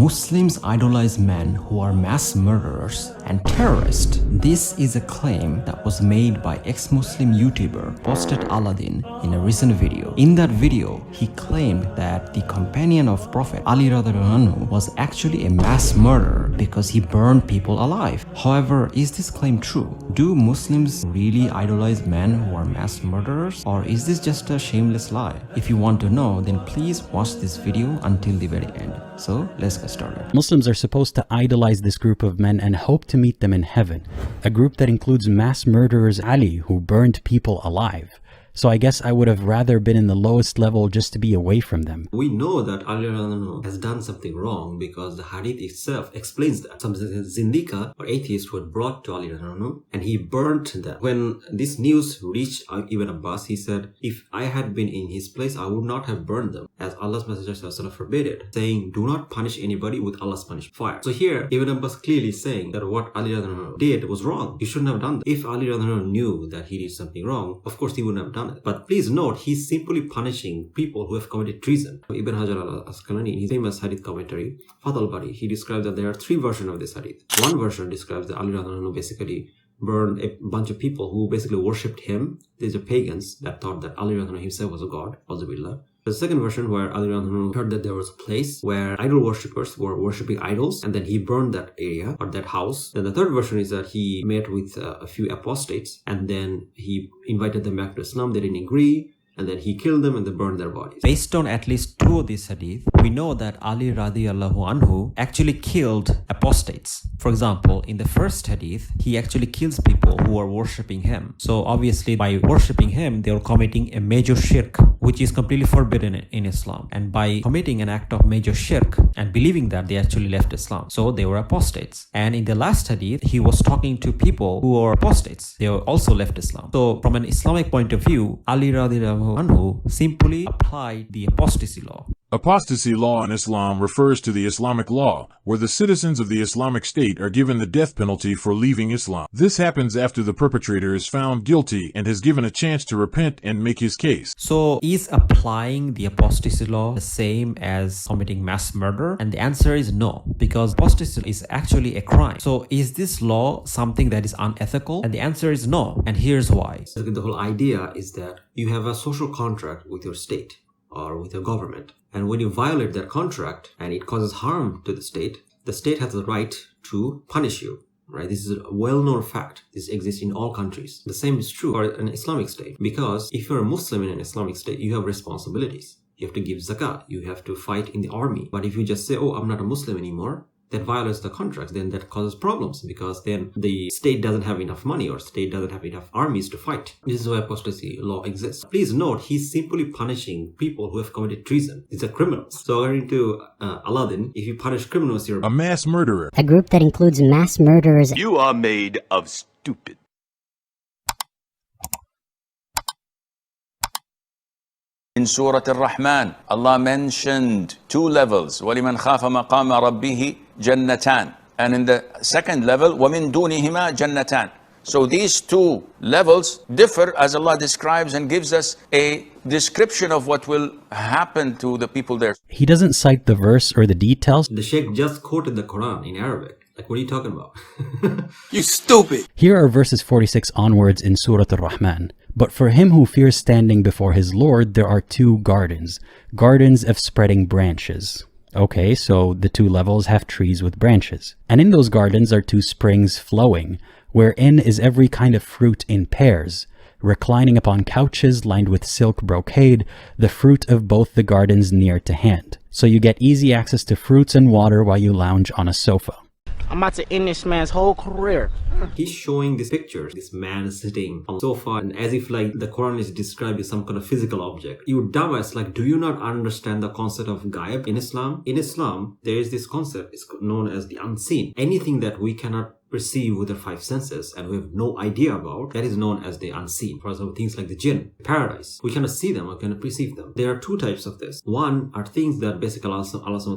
Muslims idolize men who are mass murderers and terrorists. This is a claim that was made by ex-Muslim YouTuber Apostate Aladdin in a recent video. In that video, he claimed that the companion of Prophet Ali radhiyallahu anhu was actually a mass murderer because he burned people alive. However, is this claim true? Do Muslims really idolize men who are mass murderers, or is this just a shameless lie? If you want to know, then please watch this video until the very end. So let's get started. Muslims are supposed to idolize this group of men and hope to meet them in heaven, a group that includes mass murderers Ali who burned people alive. So I guess I would have rather been in the lowest level just to be away from them. We know that Ali has done something wrong because the Hadith itself explains that. Some Zindika or atheists were brought to Ali and he burnt them. When this news reached Ibn Abbas, he said, if I had been in his place, I would not have burned them, as Allah's Messenger forbade it, saying, do not punish anybody with Allah's punishment, fire. So here, Ibn Abbas clearly saying that what Ali did was wrong. He shouldn't have done that. If Ali knew that he did something wrong, of course he wouldn't have done it. But please note, he's simply punishing people who have committed treason. Ibn Hajar al-Asqalani, in his famous hadith commentary, Fath al-Bari, he describes that there are three versions of this hadith. One version describes that Ali basically burned a bunch of people who basically worshipped him. These are pagans that thought that Ali himself was a god, Auzubillah. The second version, where Ali heard that there was a place where idol worshippers were worshipping idols, and then he burned that area or that house. Then the third version is that he met with a few apostates, and then he invited them back to Islam. They didn't agree, and then he killed them and they burned their bodies. Based on at least two of these hadith, we know that Ali radhiyallahu anhu actually killed apostates. For example, in the first hadith, he actually kills people who are worshipping him. So obviously by worshipping him, they were committing a major shirk, which is completely forbidden in Islam. And by committing an act of major shirk and believing that, they actually left Islam. So they were apostates. And in the last hadith, he was talking to people who were apostates. They also left Islam. So from an Islamic point of view, Ali radhiyallahu anhu simply applied the apostasy law. Apostasy law in Islam refers to the Islamic law, where the citizens of the Islamic State are given the death penalty for leaving Islam. This happens after the perpetrator is found guilty and has given a chance to repent and make his case. So is applying the apostasy law the same as committing mass murder? And the answer is no, because apostasy is actually a crime. So is this law something that is unethical? And the answer is no, and here's why. The whole idea is that you have a social contract with your state or with your government. And when you violate that contract and it causes harm to the state has the right to punish you, right? This is a well-known fact. This exists in all countries. The same is true for an Islamic state, because if you're a Muslim in an Islamic state, you have responsibilities. You have to give zakat. You have to fight in the army. But if you just say, oh, I'm not a Muslim anymore, that violates the contracts, then that causes problems, because then the state doesn't have enough money or state doesn't have enough armies to fight. This is why apostasy law exists. Please note, he's simply punishing people who have committed treason. These are criminals. So according to Aladdin, if you punish criminals, you're a mass murderer. A group that includes mass murderers. You are made of stupid. In Surah Al-Rahman, Allah mentioned two levels. وَلِمَنْ خَافَ مَقَامَ رَبِّهِ جَنَّتَانِ. And in the second level, وَمِن دُونِهِمَا جَنَّتَانِ. So these two levels differ as Allah describes and gives us a description of what will happen to the people there. He doesn't cite the verse or the details. The Sheikh just quoted the Quran in Arabic. Like, what are you talking about? You stupid! Here are verses 46 onwards in Surah Al-Rahman. But for him who fears standing before his Lord, there are two gardens of spreading branches. Okay, so the two levels have trees with branches. And in those gardens are two springs flowing, wherein is every kind of fruit in pairs, reclining upon couches lined with silk brocade, the fruit of both the gardens near to hand. So you get easy access to fruits and water while you lounge on a sofa. I'm about to end this man's whole career. He's showing this picture, this man sitting on the sofa, and as if like the Quran is described as some kind of physical object. You dumbass, like, do you not understand the concept of ghaib in Islam? In Islam, there is this concept, it's known as the unseen. Anything that we cannot perceive with our five senses and we have no idea about, that is known as the unseen. For example, things like the jinn, paradise. We cannot see them or cannot perceive them. There are two types of this. One are things that basically Allah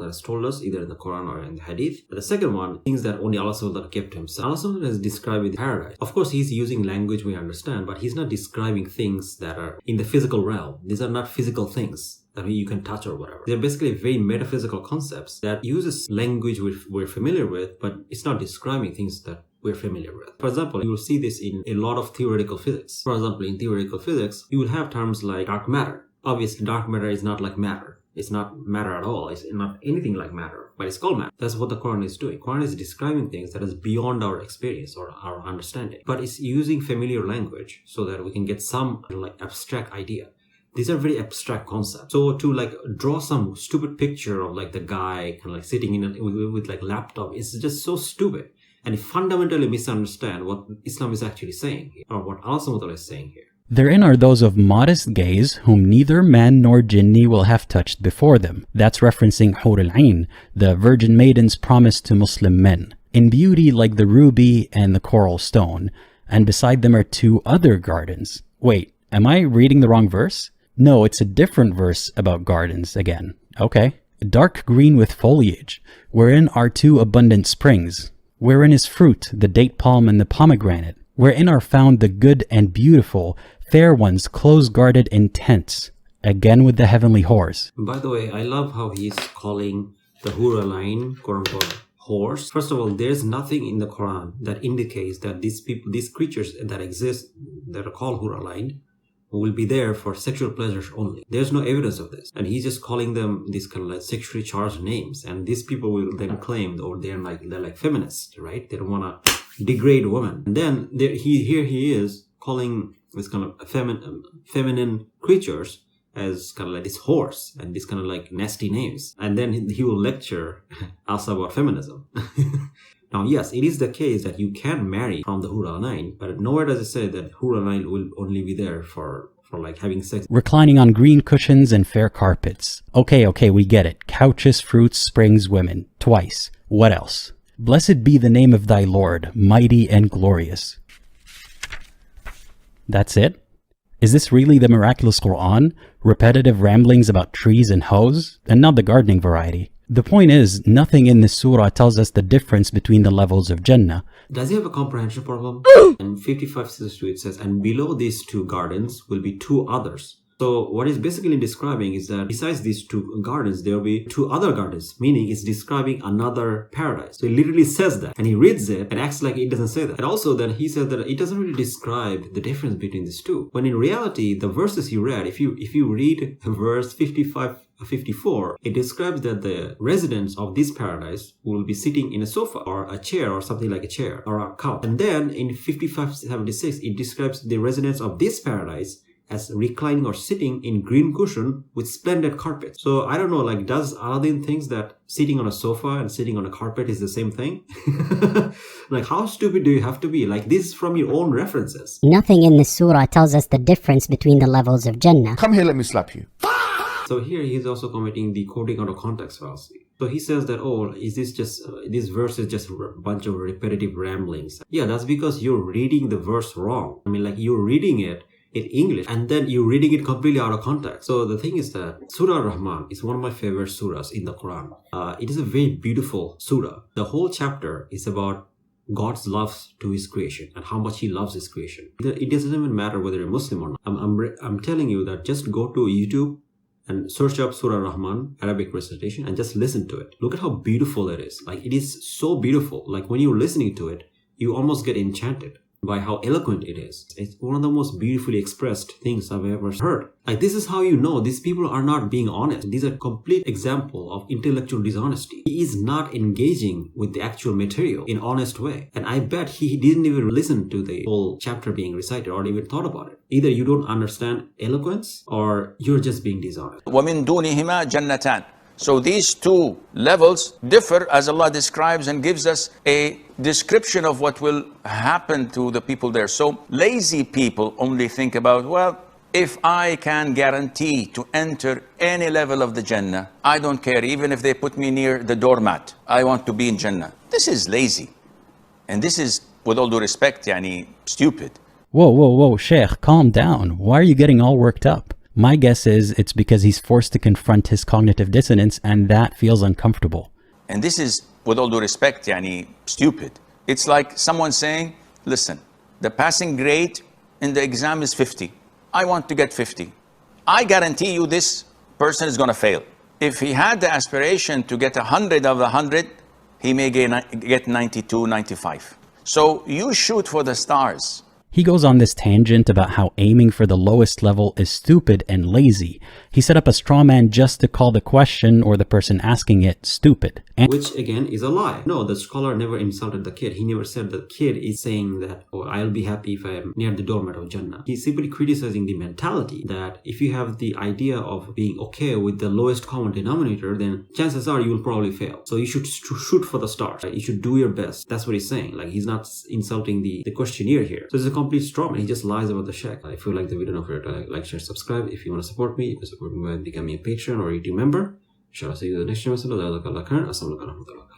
has told us, either in the Quran or in the Hadith. But the second one, things that only Allah kept to himself. Allah is describing the paradise. Of course, he's using language we understand, but he's not describing things that are in the physical realm. These are not physical things. that you can touch or whatever. They're basically very metaphysical concepts that uses language we're familiar with, but it's not describing things that we're familiar with. For example, you will see this in a lot of theoretical physics. For example, in theoretical physics, you will have terms like dark matter. Obviously, dark matter is not like matter. It's not matter at all. It's not anything like matter, but it's called matter. That's what the Quran is doing. Quran is describing things that is beyond our experience or our understanding. But it's using familiar language so that we can get some like abstract idea. These are very abstract concepts. So to like draw some stupid picture of like the guy kind of like sitting in with like laptop is just so stupid. And it fundamentally misunderstand what Islam is actually saying here, or what Allah subhanahu wa ta'ala is saying here. Therein are those of modest gaze, whom neither man nor jinni will have touched before them. That's referencing Hur al-Ain, the virgin maidens promised to Muslim men, in beauty like the ruby and the coral stone, and beside them are 2 other gardens. Wait, am I reading the wrong verse? No, it's a different verse about gardens again. Okay. Dark green with foliage, wherein are 2 abundant springs, wherein is fruit, the date palm and the pomegranate, wherein are found the good and beautiful, fair ones close guarded in tents, again with the heavenly whores. By the way, I love how he's calling the Hur al-Ain, quote unquote, whores. First of all, there's nothing in the Quran that indicates that these creatures that exist, that are called Hur al-Ain, will be there for sexual pleasures only. There's no evidence of this. And he's just calling them these kind of like sexually charged names. And these people will then claim, or they're like feminists, right? They don't want to degrade women. And then he is calling this kind of feminine creatures as kind of like this horse and these kind of like nasty names. And then he will lecture us about feminism. Now, yes, it is the case that you can marry from the Hur al-Ain, but nowhere does it say that Hur al-Ain will only be there for like having sex. Reclining on green cushions and fair carpets. Okay, we get it. Couches, fruits, springs, women. Twice. What else? Blessed be the name of thy Lord, mighty and glorious. That's it? Is this really the miraculous Quran? Repetitive ramblings about trees and hoes? And not the gardening variety. The point is, nothing in this surah tells us the difference between the levels of Jannah. Does he have a comprehension problem? In 55:62 it says, and below these 2 gardens will be 2 others. So what it's basically describing is that besides these 2 gardens, there will be 2 other gardens, meaning it's describing another paradise. So it literally says that, and he reads it and acts like it doesn't say that. And also that he said that it doesn't really describe the difference between these 2. When in reality, the verses he read, if you read verse 54, it describes that the residents of this paradise will be sitting in a sofa or a chair or something like a chair or a couch. And then in 55:76, it describes the residents of this paradise as reclining or sitting in green cushion with splendid carpet. So I don't know, like, does Aladdin thinks that sitting on a sofa and sitting on a carpet is the same thing? Like, how stupid do you have to be? Like, this is from your own references. Nothing in the surah tells us the difference between the levels of Jannah. Come here, let me slap you. So here he's also committing the quoting out of context fallacy. So he says that, oh, is this just, this verse is just a bunch of repetitive ramblings. Yeah, that's because you're reading the verse wrong. I mean, like, you're reading it in English and then you're reading it completely out of context. So the thing is that Surah Ar-Rahman is one of my favorite surahs in the Quran. It is a very beautiful surah. The whole chapter is about God's love to his creation and how much he loves his creation. It doesn't even matter whether you're Muslim or not. I'm telling you that just go to YouTube and search up Surah Rahman, Arabic recitation, and just listen to it. Look at how beautiful it is. Like, it is so beautiful. Like, when you're listening to it, you almost get enchanted by how eloquent it is. It's one of the most beautifully expressed things I've ever heard. Like, this is how you know these people are not being honest. These are complete example of intellectual dishonesty. He is not engaging with the actual material in honest way. And I bet he didn't even listen to the whole chapter being recited or even thought about it. Either you don't understand eloquence or you're just being dishonest. وَمِن دُونِهِمَا جَنَّتَانِ. So these 2 levels differ as Allah describes and gives us a description of what will happen to the people there. So lazy people only think about, well, if I can guarantee to enter any level of the Jannah, I don't care, even if they put me near the doormat, I want to be in Jannah. This is lazy. And this is, with all due respect, stupid. Whoa, Sheikh, calm down. Why are you getting all worked up? My guess is it's because he's forced to confront his cognitive dissonance and that feels uncomfortable. And this is, with all due respect, stupid. It's like someone saying, listen, the passing grade in the exam is 50. I want to get 50. I guarantee you this person is going to fail. If he had the aspiration to get 100 of the 100, he may get 92, 95. So you shoot for the stars. He goes on this tangent about how aiming for the lowest level is stupid and lazy. He set up a straw man just to call the question or the person asking it stupid. Which again is a lie. No, the scholar never insulted the kid. He never said the kid is saying that, oh, I'll be happy if I am near the doormat of Jannah. He's simply criticizing the mentality that if you have the idea of being okay with the lowest common denominator, then chances are you will probably fail. So you should shoot for the stars. You should do your best. That's what he's saying. Like, he's not insulting the questionnaire here. So it's a complete straw man. He just lies about the shack. If you like the video, don't forget to like, share, subscribe. If you want to support me, you can support me by becoming a patron or a YouTube member. Inshallah, see you in the next episode. Assalamu alaikum.